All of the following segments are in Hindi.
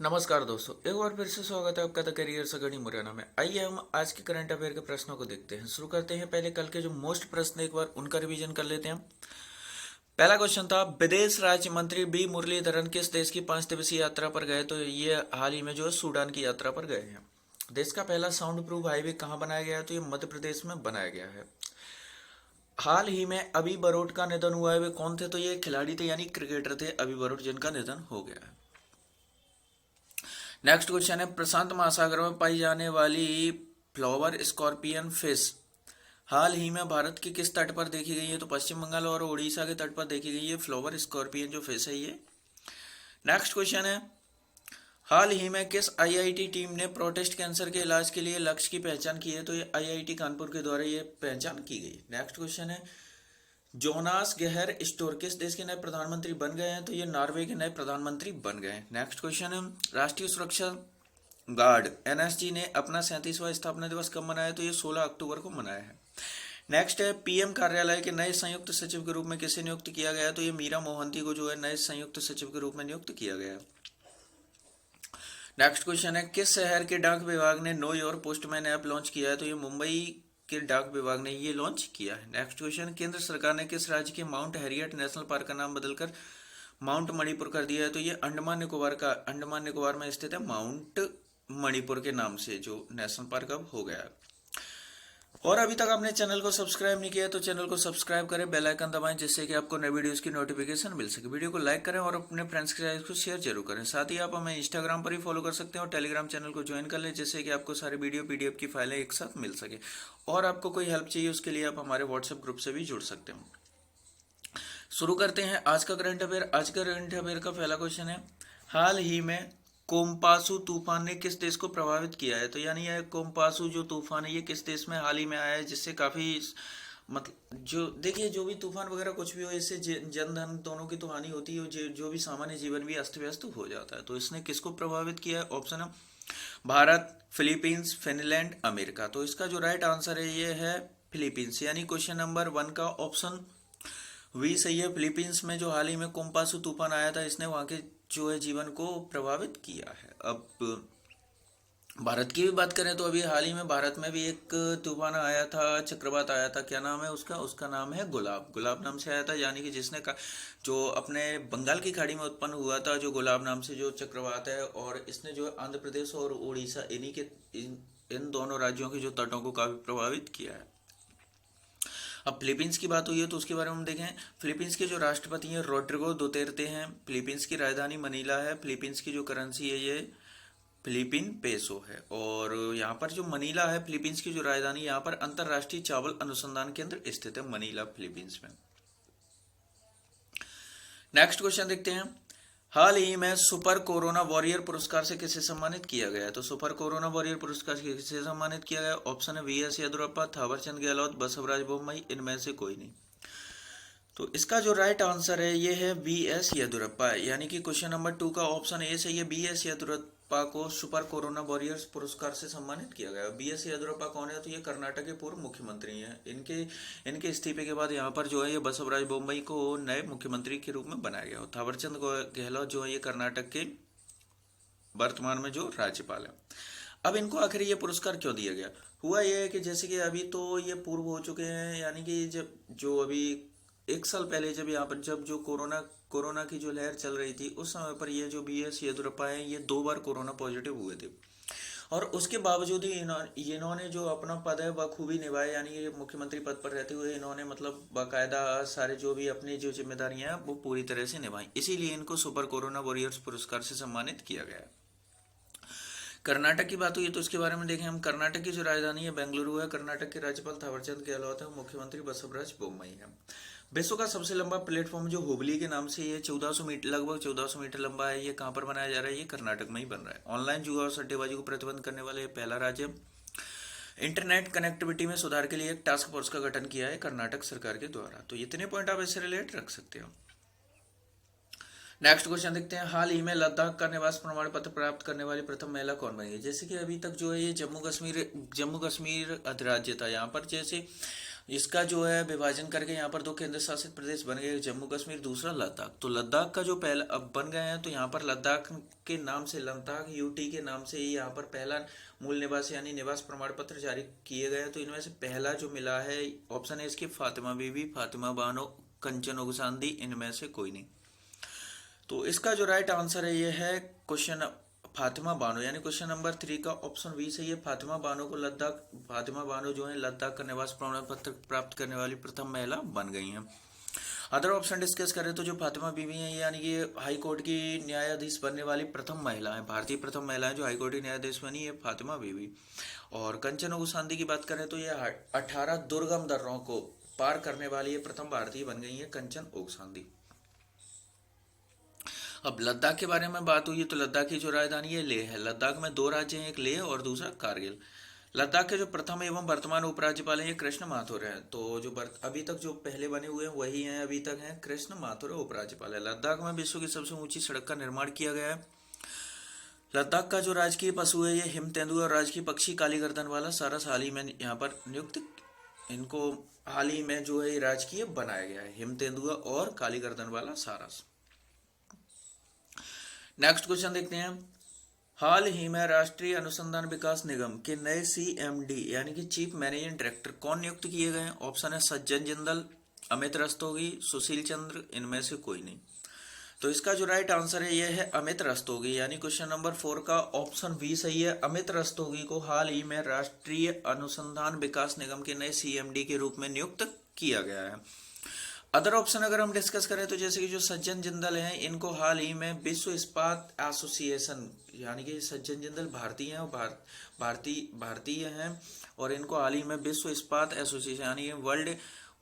नमस्कार दोस्तों, एक बार फिर से स्वागत है आपका द करियर से गढ़ी मुरैना में। आइए हम आज के करंट अफेयर के प्रश्नों को देखते हैं। शुरू करते हैं। पहले कल के जो मोस्ट प्रश्न एक बार उनका रिवीजन कर लेते हैं। पहला क्वेश्चन था, विदेश राज्य मंत्री बी मुरलीधरन किस देश की 5 दिवसीय यात्रा पर गए? तो ये हाल ही में जो है सूडान की यात्रा पर गए हैं। देश का पहला साउंड प्रूफ हाईवे कहाँ बनाया गया है? तो ये मध्य प्रदेश में बनाया गया है। हाल ही में अभी बरोट का निधन हुआ है। वे कौन थे? तो ये खिलाड़ी थे, यानी क्रिकेटर थे अभी बरोट, जिनका निधन हो गया है। नेक्स्ट क्वेश्चन है, प्रशांत महासागर में पाई जाने वाली फ्लावर स्कॉर्पियन फिश हाल ही में भारत के किस तट पर देखी गई है? तो पश्चिम बंगाल और उड़ीसा के तट पर देखी गई है फ्लावर स्कॉर्पियन जो फिश है ये। नेक्स्ट क्वेश्चन है, हाल ही में किस आईआईटी टीम ने प्रोटेस्ट कैंसर के इलाज के लिए लक्ष्य की पहचान की है? तो ये आईआईटी कानपुर के द्वारा ये पहचान की गई। नेक्स्ट क्वेश्चन है, जोनास गेहर स्टोर किस देश के नए प्रधानमंत्री बन गए हैं? तो ये नॉर्वे के नए प्रधानमंत्री बन गए हैं। नेक्स्ट क्वेश्चन है, राष्ट्रीय सुरक्षा गार्ड एनएसजी ने अपना 37वां स्थापना दिवस कब मनाया? तो ये 16 अक्टूबर को मनाया है। नेक्स्ट है, पीएम कार्यालय के नए संयुक्त सचिव के रूप में किसे नियुक्त किया गया? तो ये मीरा मोहंती को जो है नए संयुक्त सचिव के रूप में नियुक्त किया गया। नेक्स्ट क्वेश्चन है, किस शहर के डाक विभाग ने know your postman app launch किया है? तो ये मुंबई के डाक विभाग ने ये लॉन्च किया है। नेक्स्ट क्वेश्चन, केंद्र सरकार ने किस राज्य के माउंट हैरियट नेशनल पार्क का नाम बदलकर माउंट मणिपुर कर दिया है? तो ये अंडमान निकोबार में स्थित है माउंट मणिपुर के नाम से जो नेशनल पार्क अब हो गया है। और अभी तक आपने चैनल को सब्सक्राइब नहीं किया तो चैनल को सब्सक्राइब करें, बेल आइकन दबाएं, जिससे कि आपको नए वीडियोस की नोटिफिकेशन मिल सके। वीडियो को लाइक करें और अपने फ्रेंड्स के साथ इसको शेयर जरूर करें। साथ ही आप हमें इंस्टाग्राम पर ही फॉलो कर सकते हैं और टेलीग्राम चैनल को ज्वाइन कर लें, जिससे कि आपको सारे वीडियो पीडीएफ की फाइलें एक साथ मिल सके। और आपको कोई हेल्प चाहिए उसके लिए आप हमारे व्हाट्सएप ग्रुप से भी जुड़ सकते हैं। शुरू करते हैं आज का करंट अफेयर। आज का करंट अफेयर का पहला क्वेश्चन है, हाल ही में कोम्पासु तूफान ने किस देश को प्रभावित किया है? तो यानी यह कोम्पासु जो तूफान है ये किस देश में हाल ही में आया है, जिससे काफी मतलब जो देखिए जो भी तूफान वगैरह कुछ भी हो, इससे जन धन दोनों की तो हानि होती है, जो भी सामान्य जीवन भी अस्त व्यस्त हो जाता है। तो इसने किसको प्रभावित किया है? ऑप्शन है भारत, फिलीपींस, फिनलैंड, अमेरिका। तो इसका जो राइट आंसर है ये है फिलीपींस, यानी क्वेश्चन नंबर 1 का ऑप्शन वी सही है। फिलीपींस में जो हाल ही में कोम्पासु तूफान आया था, इसने वहां के जो है जीवन को प्रभावित किया है। अब भारत की भी बात करें तो अभी हाल ही में भारत में भी एक तूफान आया था, चक्रवात आया था। क्या नाम है उसका? उसका नाम है गुलाब। गुलाब नाम से आया था, यानी कि जिसने का जो अपने बंगाल की खाड़ी में उत्पन्न हुआ था, जो गुलाब नाम से जो चक्रवात है, और इसने जो आंध्र प्रदेश और उड़ीसा इन्हीं के इन दोनों राज्यों के जो तटों को काफी प्रभावित किया है। अब फिलीपींस की बात हुई है तो उसके बारे में हम देखें। फिलीपींस के जो राष्ट्रपति हैं रोड्रिगो दुतेर्ते हैं। फिलीपींस की राजधानी मनीला है। फिलीपींस की जो करेंसी है ये फिलीपीन पेसो है। और यहाँ पर जो मनीला है फिलीपींस की जो राजधानी, यहाँ पर अंतरराष्ट्रीय चावल अनुसंधान केंद्र स्थित है मनीला फिलीपींस में। नेक्स्ट क्वेश्चन देखते हैं, हाल ही में सुपर कोरोना वॉरियर पुरस्कार से किसे सम्मानित किया गया है? तो सुपर कोरोना वॉरियर पुरस्कार से किसे सम्मानित किया गया? ऑप्शन है वीएस येदियुरप्पा, थावरचंद गहलोत, बसवराज बोम्मई, इनमें से कोई नहीं। तो इसका जो राइट आंसर है ये है बी एस येदियुरप्पा, यानी कि क्वेश्चन नंबर 2 का ऑप्शन ए सही है। बी एस येदियुरप्पा को सुपर कोरोना वॉरियर्स पुरस्कार से सम्मानित किया गया। बी एस येदियुरप्पा कौन है? तो ये कर्नाटक के पूर्व मुख्यमंत्री हैं। इनके इस्तीफे के बाद यहाँ पर जो है ये बसवराज बोम्मई को नए मुख्यमंत्री के रूप में बनाया गया। थावरचंद गहलोत जो है ये कर्नाटक के वर्तमान में जो राज्यपाल है। अब इनको आखिर ये पुरस्कार क्यों दिया गया? हुआ यह है कि जैसे कि अभी तो ये पूर्व हो चुके हैं, यानी कि जब जो अभी 1 साल पहले जब यहाँ पर जब जो कोरोना की जो लहर चल रही थी, उस समय पर ये जो बी एस येदियुरप्पा है ये 2 बार कोरोना पॉजिटिव हुए थे। और उसके बावजूद ही इन्होंने जो अपना पद है बखूबी निभाया, यानी ये मुख्यमंत्री पद पर रहते हुए इन्होंने मतलब बाकायदा सारे जो भी अपनी जो जिम्मेदारियां हैं वो पूरी तरह से निभाई। इसीलिए इनको सुपर कोरोना वॉरियर्स पुरस्कार से सम्मानित किया गया है। कर्नाटक की बात हुई तो उसके बारे में देखें हम। कर्नाटक की जो राजधानी है बेंगलुरु है। कर्नाटक के राज्यपाल थावरचंद गहलोत है। मुख्यमंत्री बसवराज बोम्मई है। विश्व का सबसे लंबा प्लेटफॉर्म जो हुबली के नाम से ये 1400 मीटर लगभग 1400 मीटर लंबा है, ये कहाँ पर बनाया जा रहा है? ये कर्नाटक में ही बन रहा है। ऑनलाइन जुआ और सट्टेबाजी को प्रतिबंध करने वाले पहला राज्य। इंटरनेट कनेक्टिविटी में सुधार के लिए एक टास्क फोर्स का गठन किया है कर्नाटक सरकार के द्वारा। तो इतने पॉइंट आप इससे रिलेट रख सकते हो। नेक्स्ट क्वेश्चन देखते हैं, हाल ही में लद्दाख का निवास प्रमाण पत्र प्राप्त करने वाली प्रथम महिला कौन बनी है? जैसे कि अभी तक जो है ये जम्मू कश्मीर अधिराज्य था। यहाँ पर जैसे इसका जो है विभाजन करके यहाँ पर दो केंद्र शासित प्रदेश बन गए, जम्मू कश्मीर, दूसरा लद्दाख। तो लद्दाख का जो पहला अब बन गए हैं, तो यहाँ पर लद्दाख के नाम से, लद्दाख यूटी के नाम से ही यहाँ पर पहला मूल निवास यानी निवास प्रमाण पत्र जारी किए गए हैं। तो इनमें से पहला जो मिला है ऑप्शन है इसकी फातिमा बीबी, फातिमा बानो, कंचन ओगसांदी, इनमें से कोई नहीं। तो इसका जो राइट आंसर है ये है क्वेश्चन फातिमा बानो, यानी क्वेश्चन नंबर 3 का ऑप्शन बी सही है। फातिमा बानो को लद्दाख, फातिमा बानो जो है लद्दाख का निवास प्रमाण पत्र प्राप्त करने वाली प्रथम महिला बन गई हैं। अदर ऑप्शन डिस्कस करें तो जो फातिमा बीवी हैं यानी कि हाई कोर्ट की न्यायाधीश बनने वाली प्रथम महिला है, भारतीय प्रथम महिला है जो हाई कोर्ट की न्यायाधीश बनी है, फातिमा बीवी। और कंचन ओगसांदी की बात करें तो ये 18 दुर्गम दर्रों को पार करने वाली ये प्रथम भारतीय बन गई है, कंचन ओगसांदी। अब लद्दाख के बारे में बात हुई है तो लद्दाख की जो राजधानी है लेह है। लद्दाख में दो राज्य हैं, एक लेह और दूसरा कारगिल। लद्दाख के जो प्रथम एवं वर्तमान उपराज्यपाल हैं ये कृष्ण माथुर हैं। तो जो अभी तक जो पहले बने हुए हैं वही हैं, अभी तक हैं, कृष्ण माथुर उपराज्यपाल है। लद्दाख में विश्व की सबसे ऊंची सड़क का निर्माण किया गया है। लद्दाख का जो राजकीय पशु है ये हिम तेंदुआ और राजकीय पक्षी काली गर्दन वाला सारस हाल ही में यहाँ पर नियुक्त, इनको हाल ही में जो है राजकीय बनाया गया है, हिम तेंदुआ और काली गर्दन वाला सारस। नेक्स्ट क्वेश्चन देखते हैं। हाल ही में राष्ट्रीय अनुसंधान विकास निगम के नए सीएमडी यानी कि चीफ मैनेजिंग डायरेक्टर कौन नियुक्त किए गए हैं? ऑप्शन है सज्जन जिंदल, अमित रस्तोगी, सुशील चंद्र, इनमें से कोई नहीं। तो इसका जो राइट आंसर है यह है अमित रस्तोगी, यानी क्वेश्चन नंबर 4 का ऑप्शन बी सही है। अमित रस्तोगी को हाल ही में राष्ट्रीय अनुसंधान विकास निगम के नए सीएमडी के रूप में नियुक्त किया गया है। अदर ऑप्शन अगर हम डिस्कस करें तो जैसे कि जो सज्जन जिंदल हैं इनको हाल ही में विश्व इस्पात एसोसिएशन, यानी कि सज्जन जिंदल भारतीय हैं और भारतीय हैं और इनको हाल ही में विश्व इस्पात एसोसिएशन यानी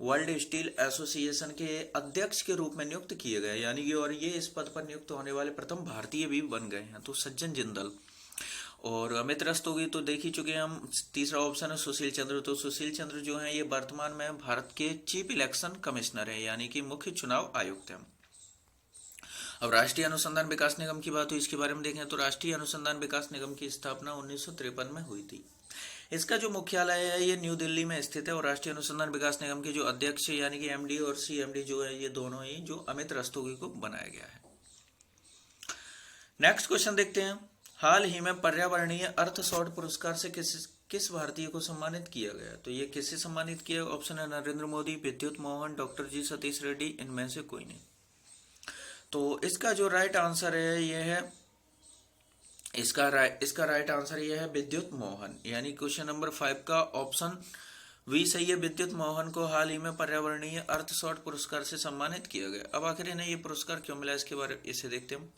वर्ल्ड स्टील एसोसिएशन के अध्यक्ष के रूप में नियुक्त किए गए, यानी कि और ये इस पद पर नियुक्त होने वाले प्रथम भारतीय भी बन गए हैं। तो सज्जन जिंदल और अमित रस्तोगी तो देख ही चुके हैं हम। तीसरा ऑप्शन है सुशील चंद्र। तो सुशील चंद्र जो हैं ये वर्तमान में भारत के चीफ इलेक्शन कमिश्नर है, यानी कि मुख्य चुनाव आयुक्त हैं। अब राष्ट्रीय अनुसंधान विकास निगम की बात हुई, इसके बारे में देखें तो राष्ट्रीय अनुसंधान विकास निगम की स्थापना 1953 में हुई थी। इसका जो मुख्यालय है ये न्यू दिल्ली में स्थित है और राष्ट्रीय अनुसंधान विकास निगम के जो अध्यक्ष यानी कि एमडी और सीएमडी जो है ये दोनों ही जो अमित रस्तोगी को बनाया गया है। नेक्स्ट क्वेश्चन देखते हैं। हाल ही में पर्यावरणीय अर्थ शॉर्ट पुरस्कार से किस भारतीय को सम्मानित किया गया? तो ये किससे सम्मानित किया? ऑप्शन है नरेंद्र मोदी, विद्युत मोहन, डॉक्टर जी सतीश रेड्डी, इनमें से कोई नहीं। तो इसका जो राइट आंसर है ये है इसका राइट आंसर ये है विद्युत मोहन, यानी क्वेश्चन नंबर 5 का ऑप्शन वी सही है। विद्युत मोहन को हाल ही में पर्यावरणीय अर्थ शॉर्ट पुरस्कार से सम्मानित किया गया। अब आखिर इन्हें ये पुरस्कार क्यों मिला इसके बारे में इसे देखते हैं।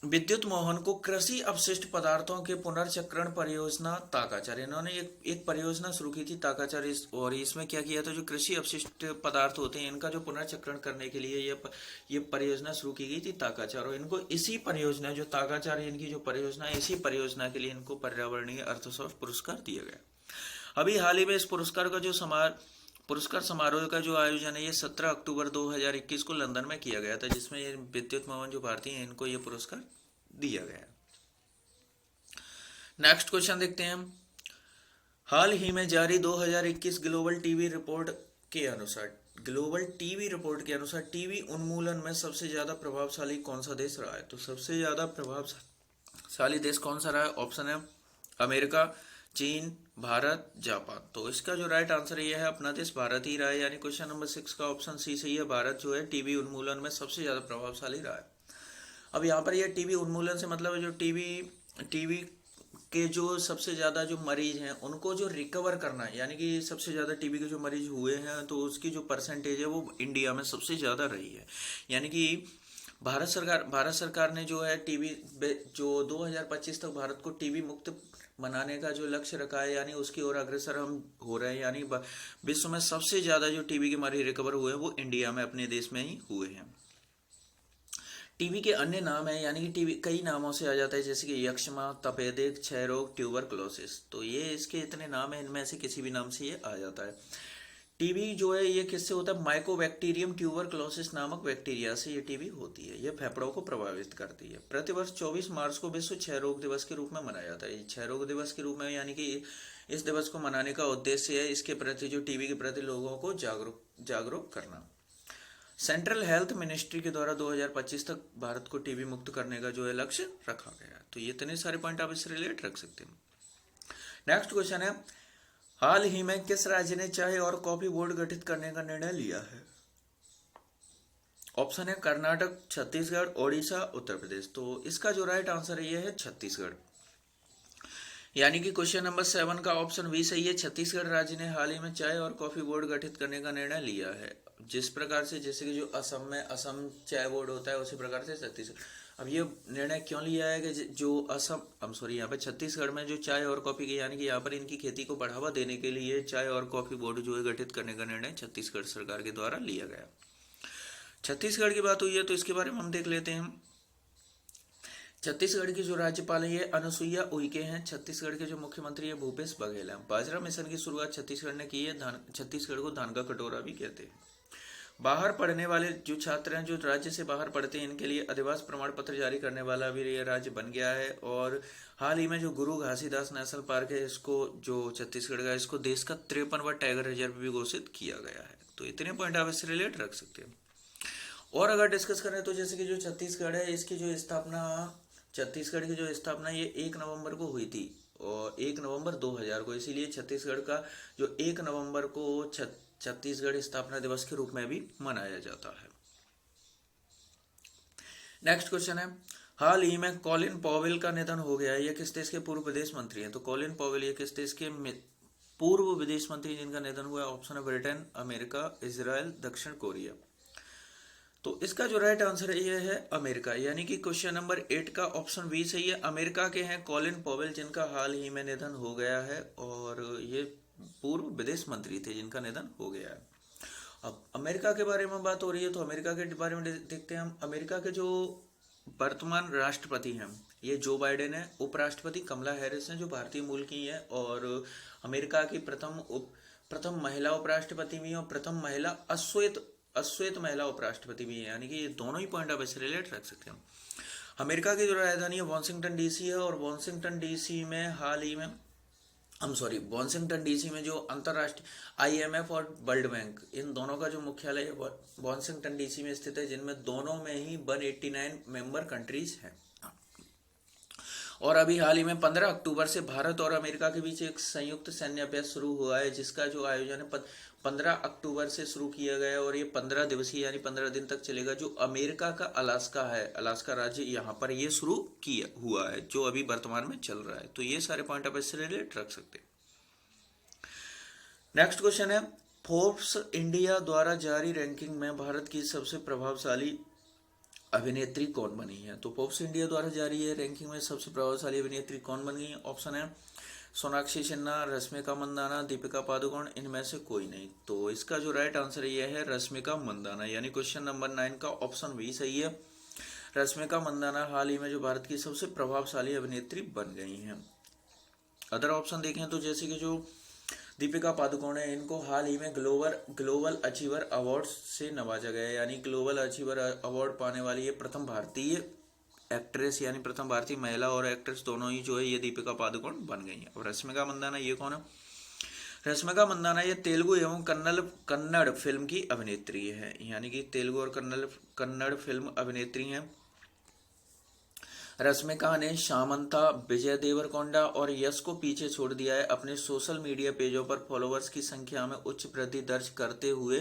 विद्युत मोहन को कृषि अपशिष्ट पदार्थों के पुनर्चक्रण परियोजना ताकाचार, इन्होंने एक परियोजना शुरू की थी ताकाचार, और इसमें क्या किया था जो कृषि अपशिष्ट पदार्थ होते हैं इनका जो पुनर्चक्रण करने के लिए ये परियोजना शुरू की गई थी ताकाचार। और इनको इसी परियोजना जो ताकाचार इनकी जो परियोजना है इसी परियोजना के लिए इनको पर्यावरणीय अर्थशास्त्र पुरस्कार दिया गया। अभी हाल ही में इस पुरस्कार का जो पुरस्कार समारोह का जो आयोजन है ये 17 अक्टूबर 2021 को लंदन में किया गया था, जिसमें ये विद्युत मोहन जो भारतीय हैं इनको ये पुरस्कार दिया गया। नेक्स्ट क्वेश्चन देखते हैं। हाल ही में जारी 2021 ग्लोबल टीवी रिपोर्ट के अनुसार टीवी उन्मूलन में सबसे ज्यादा प्रभावशाली कौन सा देश रहा है? तो सबसे ज्यादा प्रभावशाली देश कौन सा रहा है? ऑप्शन है अमेरिका, चीन, भारत, जापान। तो इसका जो राइट आंसर ये है अपना देश भारत ही रहा है, यानी क्वेश्चन नंबर 6 का ऑप्शन सी सही है। भारत जो है टीवी उन्मूलन में सबसे ज्यादा प्रभावशाली रहा है। अब यहाँ पर यह टीवी उन्मूलन से मतलब है जो टीवी के जो सबसे ज्यादा जो मरीज हैं उनको जो रिकवर करना है, यानी कि सबसे ज्यादा टीबी के जो मरीज हुए हैं तो उसकी जो परसेंटेज है वो इंडिया में सबसे ज्यादा रही है। यानी कि भारत सरकार ने जो है टीबी जो 2025 तक भारत को टीबी मुक्त बनाने का जो लक्ष्य रखा है, यानी उसकी ओर अग्रसर हम हो रहे हैं। यानी विश्व में सबसे ज्यादा जो टीबी के मरीज रिकवर हुए हैं वो इंडिया में अपने देश में ही हुए हैं। टीबी के अन्य नाम है, यानी कि टीबी कई नामों से आ जाता है, जैसे कि यक्ष्मा, तपेदिक, क्षय रोग, ट्यूबरकुलोसिस। तो ये इसके इतने नाम है, इनमें से किसी भी नाम से ये आ जाता है। टीबी जो है ये किससे होता है? माइकोबैक्टीरियम ट्यूबरक्लोसिस नामक बैक्टीरिया से ये टीबी होती है। ये फेफड़ों को प्रभावित करती है। प्रतिवर्ष 24 मार्च को विश्व क्षय रोग दिवस के रूप में मनाया जाता है। क्षय रोग दिवस के रूप में यानी कि इस दिवस को मनाने का उद्देश्य है इसके प्रति जो टीबी के प्रति लोगों को जागरूक करना। सेंट्रल हेल्थ मिनिस्ट्री के द्वारा 2025 तक भारत को टीबी मुक्त करने का जो है लक्ष्य रखा गया। तो ये इतने सारे पॉइंट आप इससे रिलेट रख सकते हैं। नेक्स्ट क्वेश्चन है, हाल ही में किस राज्य ने चाय और कॉफी बोर्ड गठित करने का निर्णय लिया है? ऑप्शन है कर्नाटक, छत्तीसगढ़, ओडिशा, उत्तर प्रदेश। तो इसका जो राइट आंसर है ये है छत्तीसगढ़। यानी कि क्वेश्चन नंबर 7 का ऑप्शन बी सही है। छत्तीसगढ़ राज्य ने हाल ही में चाय और कॉफी बोर्ड गठित करने का निर्णय लिया है। जिस प्रकार से जैसे कि जो असम में असम चाय बोर्ड होता है उसी प्रकार से छत्तीसगढ़। अब ये निर्णय क्यों लिया है कि जो यहाँ पे छत्तीसगढ़ में जो चाय और कॉफी की यानी कि यहाँ पर इनकी खेती को बढ़ावा देने के लिए चाय और कॉफी बोर्ड जो है गठित करने का निर्णय छत्तीसगढ़ सरकार के द्वारा लिया गया। छत्तीसगढ़ की बात हुई है तो इसके बारे में हम देख लेते हैं। छत्तीसगढ़ की जो राज्यपाल है ये अनुसुईया उइके हैं। छत्तीसगढ़ के जो मुख्यमंत्री है भूपेश बघेल हैं। बाजरा मिशन की शुरुआत छत्तीसगढ़ ने की है। छत्तीसगढ़ को धान का कटोरा भी कहते हैं। बाहर पढ़ने वाले जो छात्र हैं जो राज्य से बाहर पढ़ते हैं इनके लिए अधिवास प्रमाण पत्र जारी करने वाला भी ये राज्य बन गया है। और हाल ही में जो गुरु घासीदास नेशनल पार्क है इसको जो छत्तीसगढ़ का इसको देश का 53वां टाइगर रिजर्व भी घोषित किया गया है। तो इतने पॉइंट आप इससे रिलेट रख सकते हैं। और अगर डिस्कस करें तो जैसे कि जो छत्तीसगढ़ है इसकी जो स्थापना छत्तीसगढ़ की जो स्थापना ये 1 नवंबर को हुई थी और 1 नवंबर 2000 को, इसीलिए छत्तीसगढ़ का जो 1 नवंबर को छत्तीसगढ़ स्थापना दिवस के रूप में भी मनाया जाता है। नेक्स्ट क्वेश्चन है, हाल ही में कॉलिन पॉवेल का निधन हो गया है। ये किस देश के पूर्व विदेश मंत्री हैं? तो कॉलिन पॉवेल ये किस देश के पूर्व विदेश मंत्री जिनका निधन हुआ है? ऑप्शन है ब्रिटेन, अमेरिका, इजराइल, दक्षिण कोरिया। तो इसका जो राइट आंसर है ये है अमेरिका। यानी कि क्वेश्चन नंबर 8 का ऑप्शन बी सही है। अमेरिका के हैं कॉलिन पॉवेल जिनका हाल ही में निधन हो गया है और ये पूर्व विदेश मंत्री थे जिनका निधन हो गया है। अब अमेरिका के बारे में बात हो रही है तो अमेरिका के बारे में देखते हैं हम। अमेरिका के जो वर्तमान राष्ट्रपति हैं ये जो बाइडेन है। उपराष्ट्रपति कमला हैरिस हैं जो भारतीय मूल की है और अमेरिका की प्रथम महिला उपराष्ट्रपति भी है और प्रथम महिला अश्वेत महिला उपराष्ट्रपति भी है। यानी कि ये दोनों ही पॉइंट आप इससे रिलेट रख सकते हैं। अमेरिका की जो राजधानी है वॉशिंगटन डीसी है और वॉशिंगटन डीसी में हाल ही में वॉशिंगटन डीसी में जो अंतरराष्ट्रीय आईएमएफ और वर्ल्ड बैंक इन दोनों का जो मुख्यालय है वॉशिंगटन डीसी में स्थित है, जिनमें दोनों में ही 189 मेंबर कंट्रीज हैं। और अभी हाल ही में 15 अक्टूबर से भारत और अमेरिका के बीच एक संयुक्त सैन्य अभ्यास शुरू हुआ है जिसका जो आयोजन है 15 अक्टूबर से शुरू किया गया है और ये 15 दिवसीय यानी 15 दिन तक चलेगा। जो अमेरिका का अलास्का है, अलास्का राज्य, यहाँ पर ये शुरू किया हुआ है जो अभी वर्तमान में चल रहा है। तो ये सारे पॉइंट आप इससे रिलेट रख सकते हैं। नेक्स्ट क्वेश्चन है, फोर्ब्स इंडिया द्वारा जारी रैंकिंग में भारत की सबसे प्रभावशाली अभिनेत्री कौन बनी है? तो फोर्ब्स इंडिया द्वारा जारी है रैंकिंग में सबसे प्रभावशाली अभिनेत्री कौन बन गई? ऑप्शन है सोनाक्षी सिन्हा, रश्मिका मंदाना, दीपिका पादुकोण, इनमें से कोई नहीं। तो इसका जो राइट आंसर ये है रश्मिका मंदाना। यानी क्वेश्चन नंबर 9 का ऑप्शन बी सही है। रश्मिका मंदाना हाल ही में जो भारत की सबसे प्रभावशाली अभिनेत्री बन गई हैं। अदर ऑप्शन देखें तो जैसे कि जो दीपिका पादुकोण है इनको हाल ही में ग्लोबल अचीवर अवार्ड से नवाजा गया है। यानी ग्लोबल अचीवर अवार्ड पाने वाली ये प्रथम भारतीय एक्ट्रेस यानी प्रथम भारतीय महिला और एक्ट्रेस दोनों ही जो है ये दीपिका पादुकोण बन गई है। और रश्मिका मंदाना ये कौन है? रश्मिका मंदाना ये तेलुगु एवं कन्नड़ फिल्म की अभिनेत्री है। यानी कि तेलुगु और कन्नड़ फिल्म अभिनेत्री हैं। रश्मिका ने सामंता, विजय देवरकोंडा और यश को पीछे छोड़ दिया है। अपने सोशल मीडिया पेजों पर फॉलोअर्स की संख्या में उच्च वृद्धि दर्ज करते हुए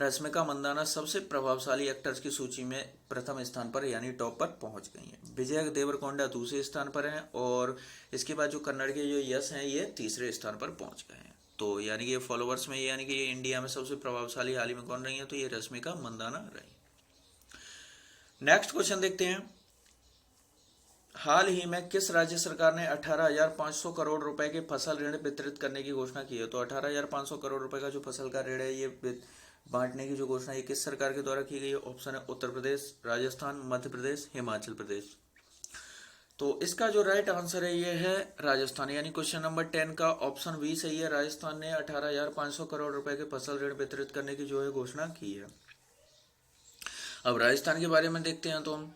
रश्मिका मंदाना सबसे प्रभावशाली एक्टर्स की सूची में प्रथम स्थान पर यानी टॉप पर पहुंच गई हैं। विजय देवरकोंडा दूसरे स्थान पर हैं और इसके बाद जो कन्नड़ के जो यश हैं ये तीसरे स्थान पर पहुंच गए हैं। तो यानी कि ये फॉलोअर्स में यानी कि ये इंडिया में सबसे प्रभावशाली हाल ही में कौन रही है? तो ये रश्मिका मंदाना रही। नेक्स्ट क्वेश्चन देखते हैं, हाल ही में किस राज्य सरकार ने 18,500 करोड़ रुपए के फसल ऋण वितरित करने की घोषणा की है? तो 18,500 करोड़ रुपए का जो फसल का ऋण है ये बांटने की जो घोषणा है किस सरकार के द्वारा की गई है? ऑप्शन है उत्तर प्रदेश, राजस्थान, मध्य प्रदेश, हिमाचल प्रदेश। तो इसका जो राइट आंसर है ये है राजस्थान, यानी क्वेश्चन नंबर 10 का ऑप्शन बी सही है। राजस्थान ने 18,500 करोड़ रुपए के फसल ऋण वितरित करने की जो है घोषणा की है। अब राजस्थान के बारे में देखते हैं तो हम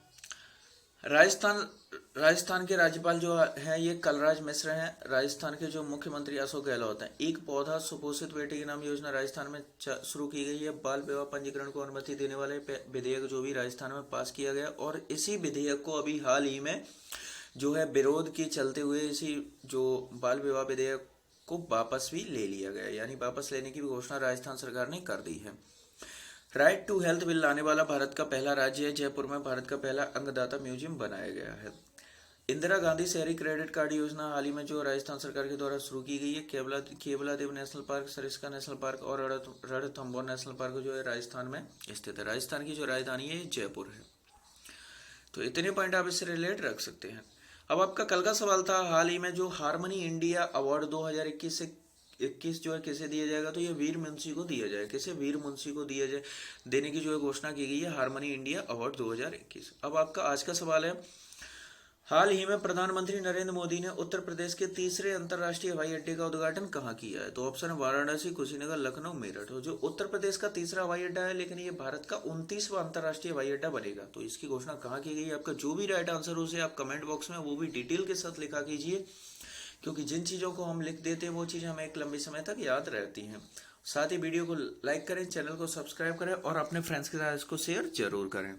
राजस्थान के राज्यपाल जो है ये कलराज मिश्र हैं। राजस्थान के जो मुख्यमंत्री अशोक गहलोत हैं। एक पौधा सुपोषित बेटे के नाम योजना राजस्थान में शुरू की गई है। बाल विवाह पंजीकरण को अनुमति देने वाले विधेयक जो भी राजस्थान में पास किया गया, और इसी विधेयक को अभी हाल ही में जो है विरोध के चलते हुए इसी जो बाल विवाह विधेयक को वापस भी ले लिया गया, यानी वापस लेने की भी घोषणा राजस्थान सरकार ने कर दी है। राइट टू हेल्थ बिल लाने वाला भारत का पहला राज्य है। जयपुर में भारत का पहला अंगदाता म्यूजियम बनाया गया है। इंदिरा गांधी शहरी क्रेडिट कार्ड योजना हाल ही में जो राजस्थान सरकार के द्वारा शुरू की गई है। Keoladeo national park, Sariska national park और रणथंभौर नेशनल पार्क जो है राजस्थान में स्थित है। राजस्थान की जो राजधानी है जयपुर है। तो इतने पॉइंट आप इससे रिलेट रख सकते हैं। अब आपका कल का सवाल था, हाल ही में जो हारमनी इंडिया अवार्ड 2021 से 21 जो है किसे दिया जाएगा, तो ये वीर मुंशी को दिया जाए। किसे? वीर मुंशी को दिया जाए, देने की जो है घोषणा की गई है, हारमनी इंडिया अवार्ड 2021। अब आपका आज का सवाल है, हाल ही में प्रधानमंत्री नरेंद्र मोदी ने उत्तर प्रदेश के तीसरे अंतर्राष्ट्रीय हवाई अड्डे का उद्घाटन कहाँ किया है? तो ऑप्शन है वाराणसी, कुशीनगर, लखनऊ, मेरठ। जो उत्तर प्रदेश का तीसरा हवाई अड्डा है, लेकिन ये भारत का 29वां अंतर्राष्ट्रीय हवाई अड्डा बनेगा। तो इसकी घोषणा कहाँ की गई है? आपका जो भी राइट आंसर हो उसे आप कमेंट बॉक्स में वो भी डिटेल के साथ लिखा कीजिए, क्योंकि जिन चीज़ों को हम लिख देते हैं वो चीज़ हमें एक लंबे समय तक याद रहती हैं। साथ ही वीडियो को लाइक करें, चैनल को सब्सक्राइब करें और अपने फ्रेंड्स के साथ इसको शेयर जरूर करें।